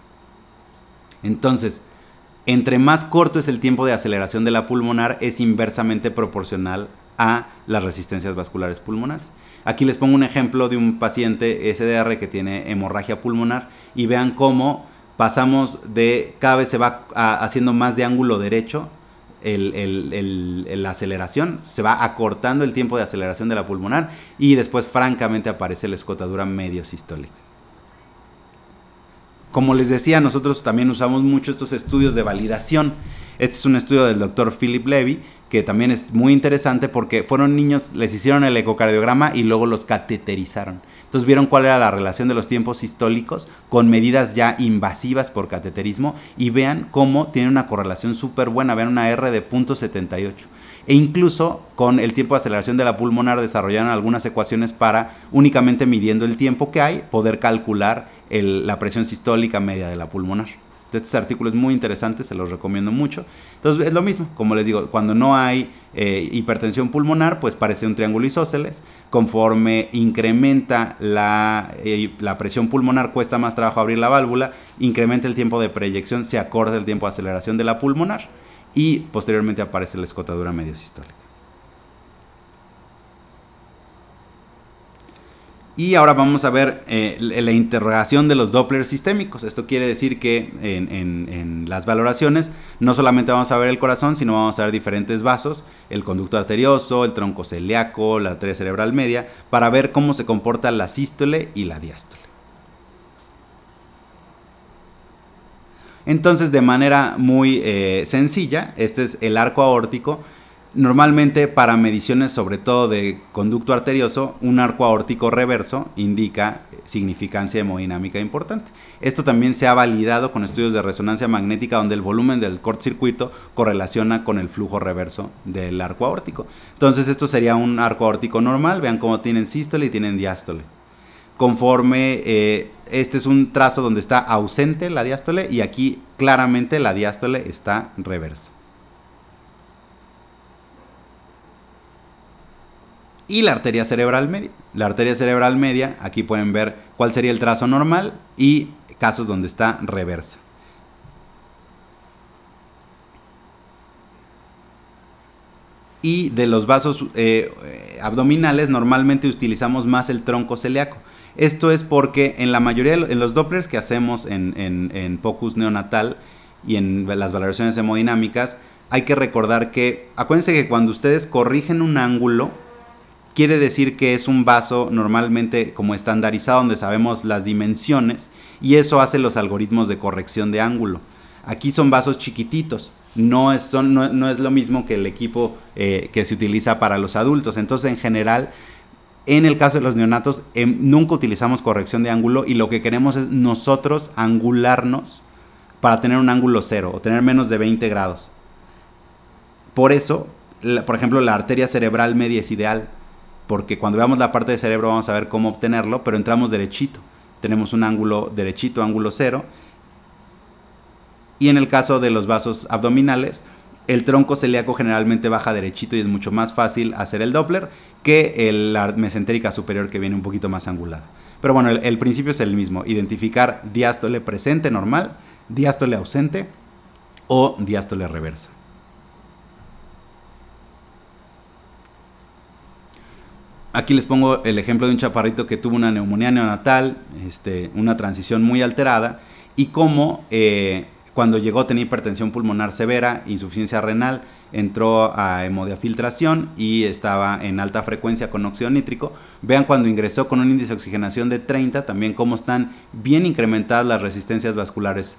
Entonces, entre más corto es el tiempo de aceleración de la pulmonar, es inversamente proporcional a las resistencias vasculares pulmonares. Aquí les pongo un ejemplo de un paciente SDR que tiene hemorragia pulmonar y vean cómo pasamos de cada vez se va haciendo más de ángulo derecho la aceleración, se va acortando el tiempo de aceleración de la pulmonar y después francamente aparece la escotadura medio sistólica. Como les decía, nosotros también usamos mucho estos estudios de validación. Este es un estudio del doctor Philip Levy, que también es muy interesante porque fueron niños, les hicieron el ecocardiograma y luego los cateterizaron. Entonces vieron cuál era la relación de los tiempos sistólicos con medidas ya invasivas por cateterismo y vean cómo tiene una correlación súper buena, vean una R de 0.78. E incluso con el tiempo de aceleración de la pulmonar desarrollaron algunas ecuaciones para, únicamente midiendo el tiempo que hay, poder calcular la presión sistólica media de la pulmonar. Este artículo es muy interesante, se los recomiendo mucho. Entonces es lo mismo, como les digo, cuando no hay hipertensión pulmonar, pues parece un triángulo isósceles. Conforme incrementa la presión pulmonar, cuesta más trabajo abrir la válvula, incrementa el tiempo de preeyección, se acorta el tiempo de aceleración de la pulmonar y posteriormente aparece la escotadura medio sistólica. Y ahora vamos a ver la interrogación de los Doppler sistémicos. Esto quiere decir que en las valoraciones no solamente vamos a ver el corazón, sino vamos a ver diferentes vasos, el conducto arterioso, el tronco celíaco, la arteria cerebral media, para ver cómo se comporta la sístole y la diástole. Entonces, de manera muy sencilla, este es el arco aórtico. Normalmente para mediciones sobre todo de conducto arterioso, un arco aórtico reverso indica significancia hemodinámica importante. Esto también se ha validado con estudios de resonancia magnética donde el volumen del cortocircuito correlaciona con el flujo reverso del arco aórtico. Entonces esto sería un arco aórtico normal, vean cómo tienen sístole y tienen diástole. Conforme este es un trazo donde está ausente la diástole y aquí claramente la diástole está reversa. Y la arteria cerebral media. La arteria cerebral media, aquí pueden ver cuál sería el trazo normal y casos donde está reversa. Y de los vasos abdominales normalmente utilizamos más el tronco celíaco. Esto es porque en la mayoría de los Dopplers que hacemos en POCUS neonatal y en las valoraciones hemodinámicas, hay que recordar que, acuérdense que cuando ustedes corrigen un ángulo, quiere decir que es un vaso normalmente como estandarizado donde sabemos las dimensiones y eso hace los algoritmos de corrección de ángulo. Aquí son vasos chiquititos, no es lo mismo que el equipo que se utiliza para los adultos. Entonces, en general, en el caso de los neonatos, nunca utilizamos corrección de ángulo y lo que queremos es nosotros angularnos para tener un ángulo cero o tener menos de 20 grados. Por eso, por ejemplo, la arteria cerebral media es ideal, porque cuando veamos la parte del cerebro vamos a ver cómo obtenerlo, pero entramos derechito. Tenemos un ángulo derechito, ángulo cero. Y en el caso de los vasos abdominales, el tronco celíaco generalmente baja derechito y es mucho más fácil hacer el Doppler que la mesentérica superior que viene un poquito más angulada. Pero bueno, el principio es el mismo. Identificar diástole presente normal, diástole ausente o diástole reversa. Aquí les pongo el ejemplo de un chaparrito que tuvo una neumonía neonatal, una transición muy alterada, y cómo cuando llegó tenía hipertensión pulmonar severa, insuficiencia renal, entró a hemodiafiltración y estaba en alta frecuencia con óxido nítrico. Vean cuando ingresó con un índice de oxigenación de 30, también cómo están bien incrementadas las resistencias vasculares,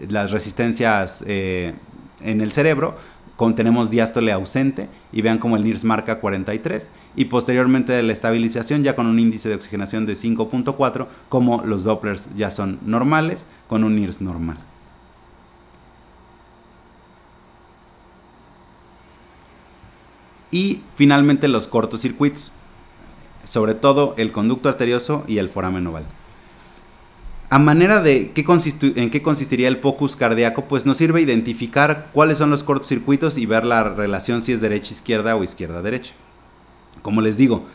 las resistencias en el cerebro, tenemos diástole ausente y vean como el NIRS marca 43 y posteriormente de la estabilización ya con un índice de oxigenación de 5.4 como los Dopplers ya son normales con un NIRS normal. Y finalmente los cortocircuitos, sobre todo el conducto arterioso y el foramen oval. A manera de en qué consistiría el POCUS cardíaco, pues nos sirve identificar cuáles son los cortocircuitos y ver la relación si es derecha-izquierda o izquierda-derecha. Como les digo,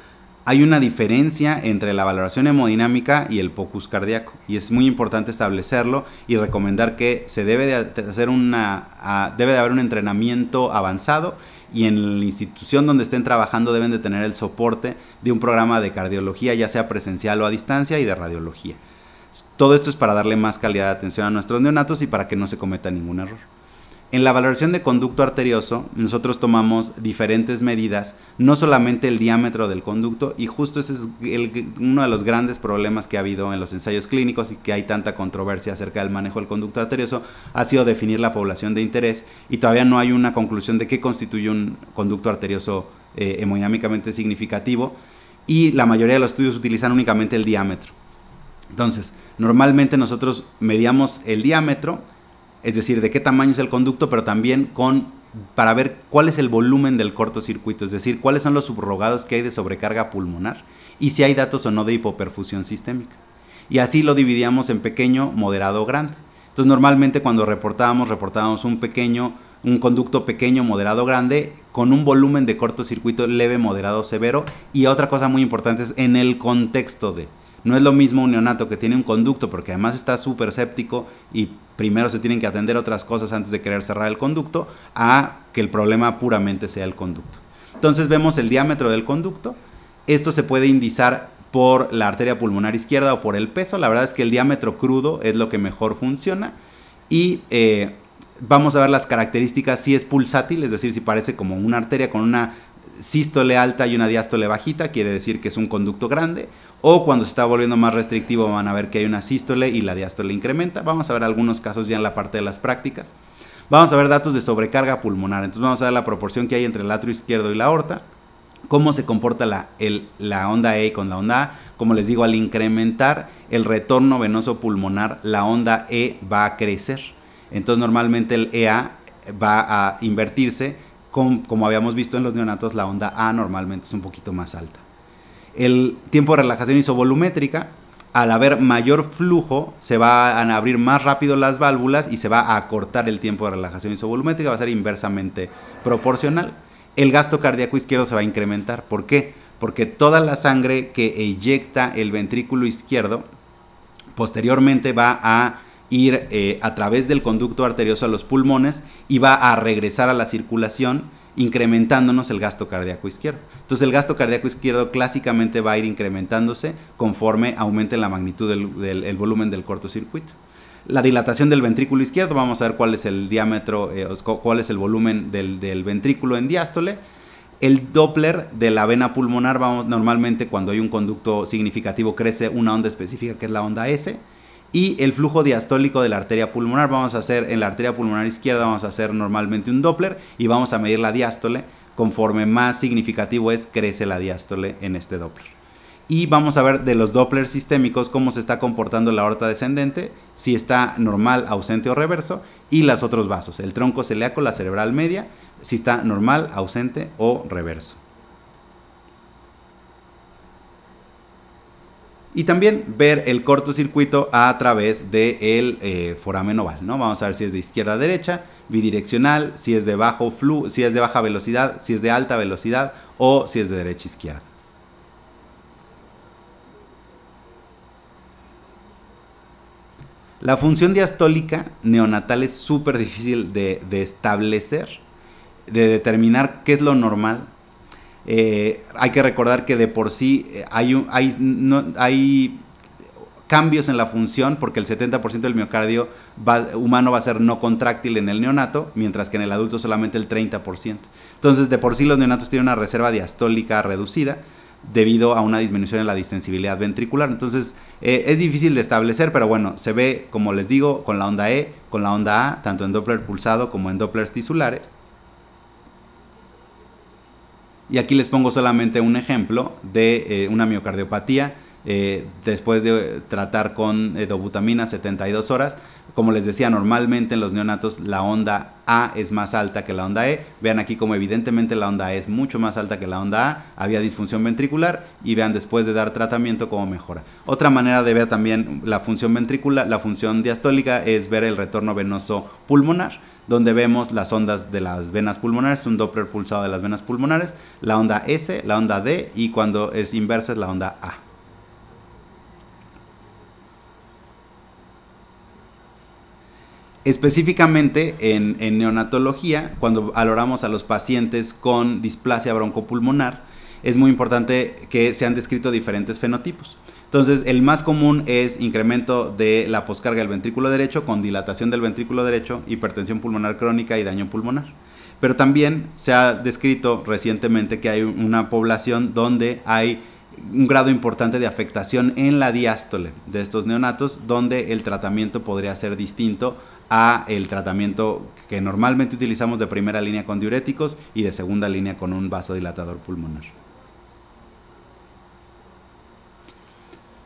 hay una diferencia entre la valoración hemodinámica y el POCUS cardíaco y es muy importante establecerlo y recomendar que se debe de hacer debe de haber un entrenamiento avanzado y en la institución donde estén trabajando deben de tener el soporte de un programa de cardiología, ya sea presencial o a distancia, y de radiología. Todo esto es para darle más calidad de atención a nuestros neonatos y para que no se cometa ningún error. En la valoración de conducto arterioso, nosotros tomamos diferentes medidas, no solamente el diámetro del conducto, y justo ese es uno de los grandes problemas que ha habido en los ensayos clínicos y que hay tanta controversia acerca del manejo del conducto arterioso, ha sido definir la población de interés y todavía no hay una conclusión de qué constituye un conducto arterioso hemodinámicamente significativo y la mayoría de los estudios utilizan únicamente el diámetro. Entonces, normalmente nosotros medíamos el diámetro, es decir, de qué tamaño es el conducto, pero también para ver cuál es el volumen del cortocircuito, es decir, cuáles son los subrogados que hay de sobrecarga pulmonar y si hay datos o no de hipoperfusión sistémica. Y así lo dividíamos en pequeño, moderado o grande. Entonces, normalmente cuando reportábamos un conducto pequeño, moderado, grande, con un volumen de cortocircuito leve, moderado, severo. Y otra cosa muy importante es en el contexto de... No es lo mismo un neonato que tiene un conducto porque además está súper séptico y primero se tienen que atender otras cosas antes de querer cerrar el conducto, a que el problema puramente sea el conducto. Entonces vemos el diámetro del conducto. Esto se puede indizar por la arteria pulmonar izquierda o por el peso. La verdad es que el diámetro crudo es lo que mejor funciona. Y vamos a ver las características si es pulsátil, es decir, si parece como una arteria con una sístole alta y una diástole bajita, quiere decir que es un conducto grande, o cuando se está volviendo más restrictivo van a ver que hay una sístole y la diástole incrementa. Vamos a ver algunos casos ya en la parte de las prácticas. Vamos a ver datos de sobrecarga pulmonar, entonces vamos a ver la proporción que hay entre el atrio izquierdo y la aorta, cómo se comporta la onda E con la onda A. Como les digo, al incrementar el retorno venoso pulmonar, la onda E va a crecer, entonces normalmente el EA va a invertirse. Como habíamos visto en los neonatos, la onda A normalmente es un poquito más alta. El tiempo de relajación isovolumétrica, al haber mayor flujo, se van a abrir más rápido las válvulas y se va a acortar el tiempo de relajación isovolumétrica, va a ser inversamente proporcional. El gasto cardíaco izquierdo se va a incrementar. ¿Por qué? Porque toda la sangre que eyecta el ventrículo izquierdo posteriormente va a ir a través del conducto arterioso a los pulmones y va a regresar a la circulación, incrementándonos el gasto cardíaco izquierdo. Entonces el gasto cardíaco izquierdo clásicamente va a ir incrementándose conforme aumente la magnitud del volumen del cortocircuito. La dilatación del ventrículo izquierdo, vamos a ver cuál es el diámetro, cuál es el volumen del ventrículo en diástole. El Doppler de la vena pulmonar, normalmente cuando hay un conducto significativo crece una onda específica que es la onda S. Y el flujo diastólico de la arteria pulmonar, vamos a hacer en la arteria pulmonar izquierda, vamos a hacer normalmente un Doppler y vamos a medir la diástole. Conforme más significativo es, crece la diástole en este Doppler. Y vamos a ver de los Dopplers sistémicos cómo se está comportando la aorta descendente, si está normal, ausente o reverso, y los otros vasos, el tronco celíaco, la cerebral media, si está normal, ausente o reverso. Y también ver el cortocircuito a través del foramen oval, ¿no? Vamos a ver si es de izquierda a derecha, bidireccional, si es de si es de baja velocidad, si es de alta velocidad o si es de derecha a izquierda. La función diastólica neonatal es súper difícil de establecer, de determinar qué es lo normal. Hay que recordar que de por sí hay cambios en la función porque el 70% del miocardio humano va a ser no contráctil en el neonato, mientras que en el adulto solamente el 30%. Entonces de por sí los neonatos tienen una reserva diastólica reducida debido a una disminución en la distensibilidad ventricular. Entonces es difícil de establecer, pero bueno, se ve, como les digo, con la onda E, con la onda A, tanto en Doppler pulsado como en Dopplers tisulares. Y aquí les pongo solamente un ejemplo de una miocardiopatía después de tratar con dobutamina 72 horas. Como les decía, normalmente en los neonatos la onda A es más alta que la onda E. Vean aquí como evidentemente la onda E es mucho más alta que la onda A. Había disfunción ventricular y vean después de dar tratamiento cómo mejora. Otra manera de ver también la función ventricular, la función diastólica, es ver el retorno venoso pulmonar, donde vemos las ondas de las venas pulmonares, un Doppler pulsado de las venas pulmonares, la onda S, la onda D y cuando es inversa es la onda A. Específicamente en neonatología, cuando valoramos a los pacientes con displasia broncopulmonar, es muy importante que se han descrito diferentes fenotipos. Entonces, el más común es incremento de la poscarga del ventrículo derecho con dilatación del ventrículo derecho, hipertensión pulmonar crónica y daño pulmonar. Pero también se ha descrito recientemente que hay una población donde hay un grado importante de afectación en la diástole de estos neonatos, donde el tratamiento podría ser distinto a el tratamiento que normalmente utilizamos de primera línea con diuréticos y de segunda línea con un vasodilatador pulmonar.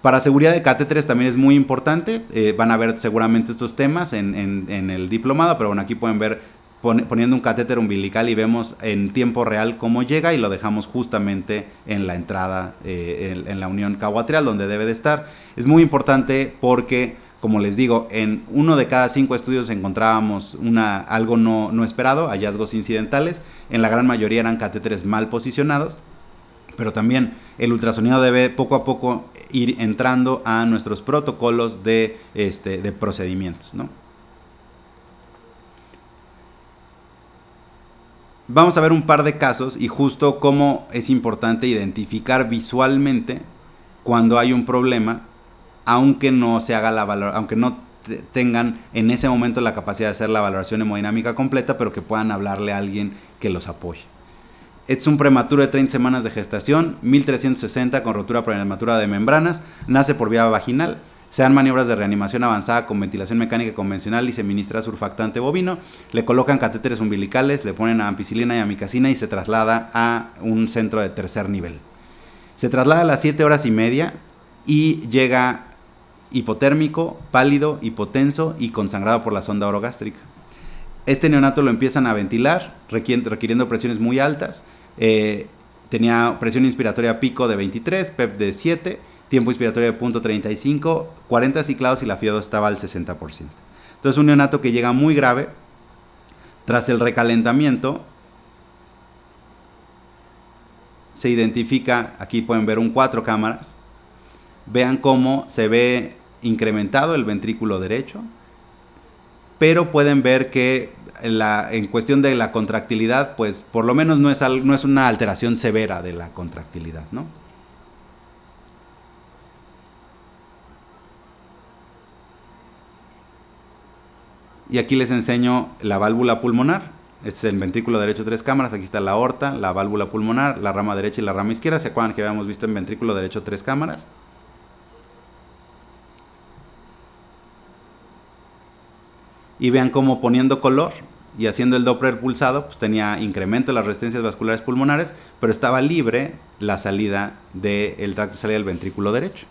Para seguridad de catéteres también es muy importante, van a ver seguramente estos temas en el diplomado, pero bueno, aquí pueden ver poniendo un catéter umbilical y vemos en tiempo real cómo llega y lo dejamos justamente en la entrada, en la unión cabo-atrial donde debe de estar. Es muy importante porque, como les digo, en 1 de cada 5 estudios encontrábamos algo no esperado, hallazgos incidentales. En la gran mayoría eran catéteres mal posicionados, pero también el ultrasonido debe poco a poco ir entrando a nuestros protocolos de procedimientos, ¿no? Vamos a ver un par de casos y justo cómo es importante identificar visualmente cuando hay un problema, aunque no se haga aunque no tengan en ese momento la capacidad de hacer la valoración hemodinámica completa, pero que puedan hablarle a alguien que los apoye. Es un prematuro de 30 semanas de gestación, 1360 con rotura prematura de membranas, nace por vía vaginal. Se dan maniobras de reanimación avanzada con ventilación mecánica convencional y se ministra surfactante bovino. Le colocan catéteres umbilicales, le ponen ampicilina y amicacina y se traslada a un centro de tercer nivel. Se traslada a las 7 horas y media y llega hipotérmico, pálido, hipotenso y consangrado por la sonda orogástrica. Este neonato lo empiezan a ventilar, requiriendo presiones muy altas. Tenía presión inspiratoria pico de 23, PEP de 7, tiempo inspiratorio de 0.35, 40 ciclados y la FIO2 estaba al 60%. Entonces un neonato que llega muy grave. Tras el recalentamiento se identifica, aquí pueden ver un 4 cámaras. Vean cómo se ve incrementado el ventrículo derecho, pero pueden ver que en cuestión de la contractilidad, pues por lo menos no es una alteración severa de la contractilidad, ¿no? Y aquí les enseño la válvula pulmonar. Este es el ventrículo derecho 3 cámaras, aquí está la aorta, la válvula pulmonar, la rama derecha y la rama izquierda. ¿Se acuerdan que habíamos visto en ventrículo derecho 3 cámaras? Y vean cómo poniendo color y haciendo el Doppler pulsado, pues tenía incremento de las resistencias vasculares pulmonares, pero estaba libre la salida del tracto de salida del ventrículo derecho.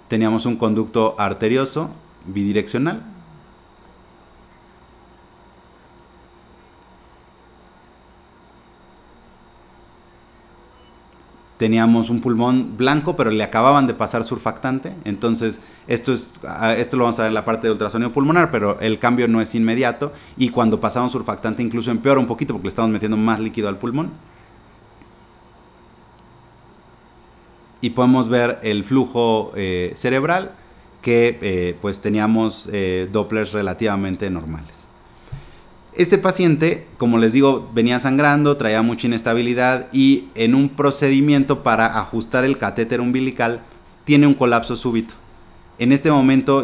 Teníamos un conducto arterioso bidireccional. Teníamos un pulmón blanco, pero le acababan de pasar surfactante. Entonces, esto lo vamos a ver en la parte de ultrasonido pulmonar, pero el cambio no es inmediato. Y cuando pasamos surfactante incluso empeora un poquito porque le estamos metiendo más líquido al pulmón. Y podemos ver el flujo cerebral, que pues teníamos Dopplers relativamente normales. Este paciente, como les digo, venía sangrando, traía mucha inestabilidad y en un procedimiento para ajustar el catéter umbilical tiene un colapso súbito. En este momento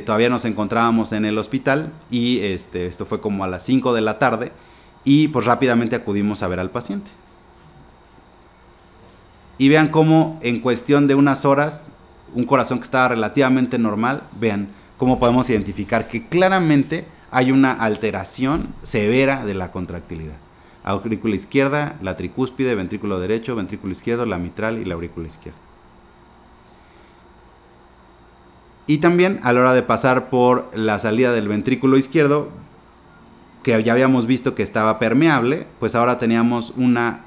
todavía nos encontrábamos en el hospital y esto fue como a las 5 de la tarde y pues rápidamente acudimos a ver al paciente. Y vean cómo en cuestión de unas horas, un corazón que estaba relativamente normal, vean cómo podemos identificar que claramente hay una alteración severa de la contractilidad. Aurícula izquierda, la tricúspide, ventrículo derecho, ventrículo izquierdo, la mitral y la aurícula izquierda. Y también a la hora de pasar por la salida del ventrículo izquierdo, que ya habíamos visto que estaba permeable, pues ahora teníamos una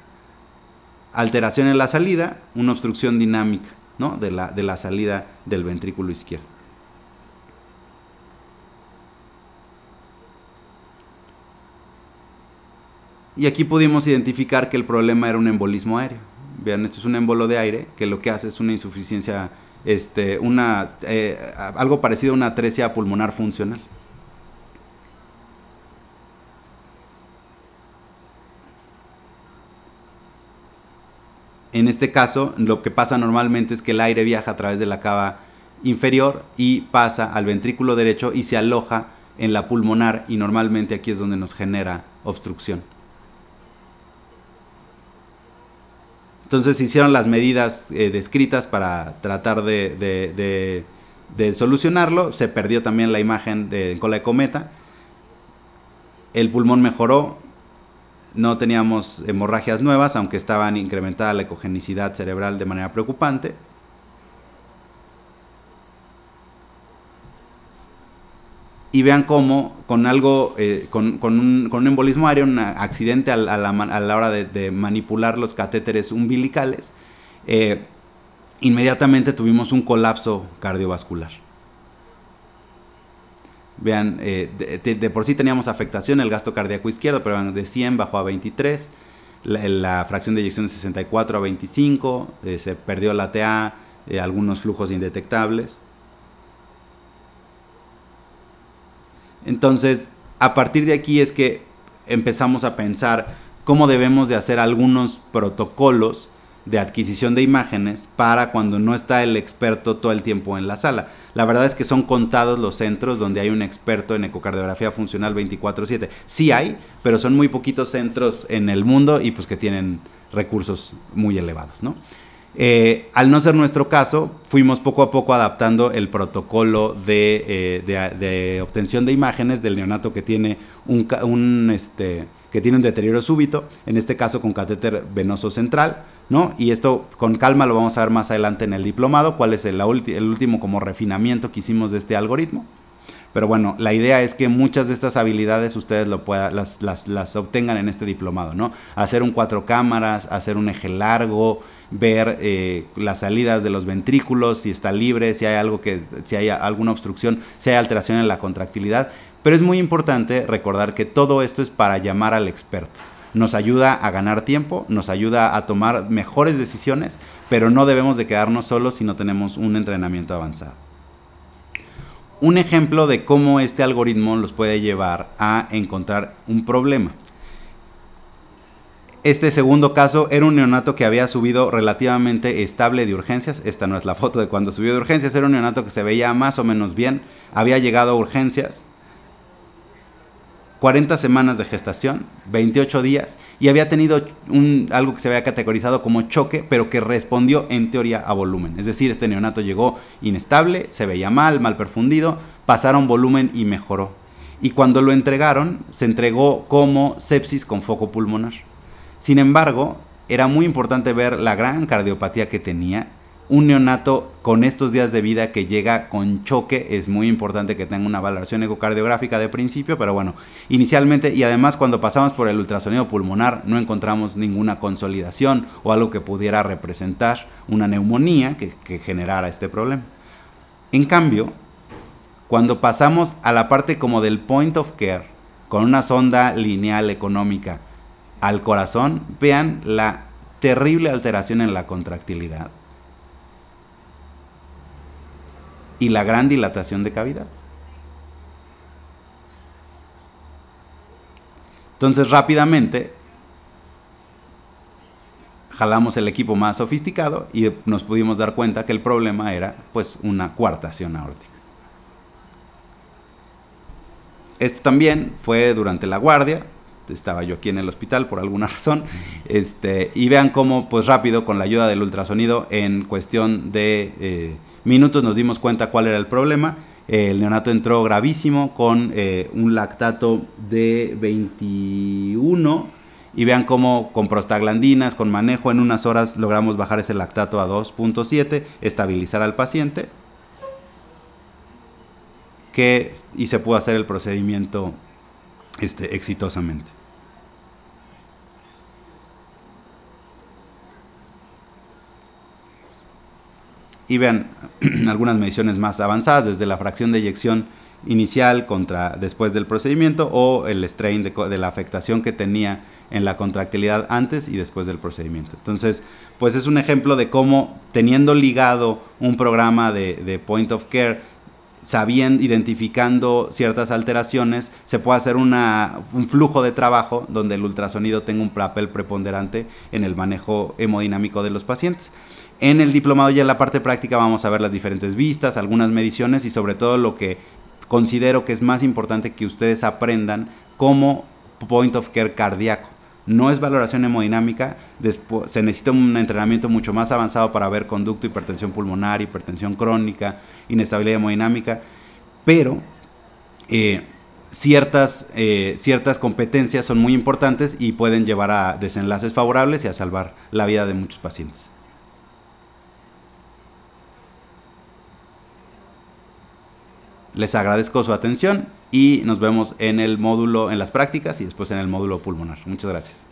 alteración en la salida, una obstrucción dinámica, ¿no? de la salida del ventrículo izquierdo. Y aquí pudimos identificar que el problema era un embolismo aéreo. Vean, esto es un émbolo de aire que lo que hace es una insuficiencia, algo parecido a una atresia pulmonar funcional. En este caso, lo que pasa normalmente es que el aire viaja a través de la cava inferior y pasa al ventrículo derecho y se aloja en la pulmonar, y normalmente aquí es donde nos genera obstrucción. Entonces se hicieron las medidas descritas para tratar de solucionarlo. Se perdió también la imagen de cola de cometa. El pulmón mejoró. No teníamos hemorragias nuevas, aunque estaban incrementada la ecogenicidad cerebral de manera preocupante. Y vean cómo con algo, con un embolismo aéreo, un accidente a la hora de manipular los catéteres umbilicales, inmediatamente tuvimos un colapso cardiovascular. Vean, de por sí teníamos afectación el gasto cardíaco izquierdo, pero de 100 bajó a 23, la fracción de eyección de 64 a 25, se perdió la TA, algunos flujos indetectables. Entonces, a partir de aquí es que empezamos a pensar cómo debemos de hacer algunos protocolos de adquisición de imágenes para cuando no está el experto todo el tiempo en la sala. La verdad es que son contados los centros donde hay un experto en ecocardiografía funcional 24/7. Sí hay, pero son muy poquitos centros en el mundo y pues que tienen recursos muy elevados, ¿no? Al no ser nuestro caso, fuimos poco a poco adaptando el protocolo de obtención de imágenes del neonato que tiene un deterioro súbito, en este caso con catéter venoso central, ¿no? Y esto con calma lo vamos a ver más adelante en el diplomado, cuál es el último como refinamiento que hicimos de este algoritmo. Pero bueno, la idea es que muchas de estas habilidades ustedes las obtengan en este diplomado, ¿no? Hacer un 4 cámaras, hacer un eje largo, ver las salidas de los ventrículos, si está libre, si hay alguna obstrucción, si hay alteración en la contractilidad. Pero es muy importante recordar que todo esto es para llamar al experto. Nos ayuda a ganar tiempo, nos ayuda a tomar mejores decisiones, pero no debemos de quedarnos solos si no tenemos un entrenamiento avanzado. Un ejemplo de cómo este algoritmo los puede llevar a encontrar un problema. Este segundo caso era un neonato que había subido relativamente estable de urgencias. Esta no es la foto de cuando subió de urgencias. Era un neonato que se veía más o menos bien. Había llegado a urgencias. 40 semanas de gestación, 28 días, y había tenido algo que se había categorizado como choque, pero que respondió en teoría a volumen. Es decir, este neonato llegó inestable, se veía mal perfundido, pasaron volumen y mejoró. Y cuando lo entregaron, se entregó como sepsis con foco pulmonar. Sin embargo, era muy importante ver la gran cardiopatía que tenía. Un neonato con estos días de vida que llega con choque, es muy importante que tenga una valoración ecocardiográfica de principio, pero bueno, inicialmente, y además cuando pasamos por el ultrasonido pulmonar no encontramos ninguna consolidación o algo que pudiera representar una neumonía que generara este problema. En cambio, cuando pasamos a la parte como del point of care, con una sonda lineal económica al corazón, vean la terrible alteración en la contractilidad y la gran dilatación de cavidad. Entonces rápidamente jalamos el equipo más sofisticado y nos pudimos dar cuenta que el problema era pues una coartación aórtica. Esto también fue durante la guardia. Estaba yo aquí en el hospital por alguna razón, y vean cómo pues rápido con la ayuda del ultrasonido en cuestión de minutos nos dimos cuenta cuál era el problema. El neonato entró gravísimo con un lactato de 21 y vean cómo con prostaglandinas, con manejo, en unas horas logramos bajar ese lactato a 2.7, estabilizar al paciente y se pudo hacer el procedimiento exitosamente. Y vean algunas mediciones más avanzadas, desde la fracción de eyección inicial contra después del procedimiento, o el strain de la afectación que tenía en la contractilidad antes y después del procedimiento. Entonces, pues es un ejemplo de cómo, teniendo ligado un programa de point of care, sabiendo, identificando ciertas alteraciones, se puede hacer un flujo de trabajo donde el ultrasonido tenga un papel preponderante en el manejo hemodinámico de los pacientes. En el diplomado, ya en la parte práctica, vamos a ver las diferentes vistas, algunas mediciones y sobre todo lo que considero que es más importante que ustedes aprendan como point of care cardíaco. No es valoración hemodinámica, se necesita un entrenamiento mucho más avanzado para ver conducto, hipertensión pulmonar, hipertensión crónica, inestabilidad hemodinámica, pero ciertas competencias son muy importantes y pueden llevar a desenlaces favorables y a salvar la vida de muchos pacientes. Les agradezco su atención y nos vemos en el módulo, en las prácticas y después en el módulo pulmonar. Muchas gracias.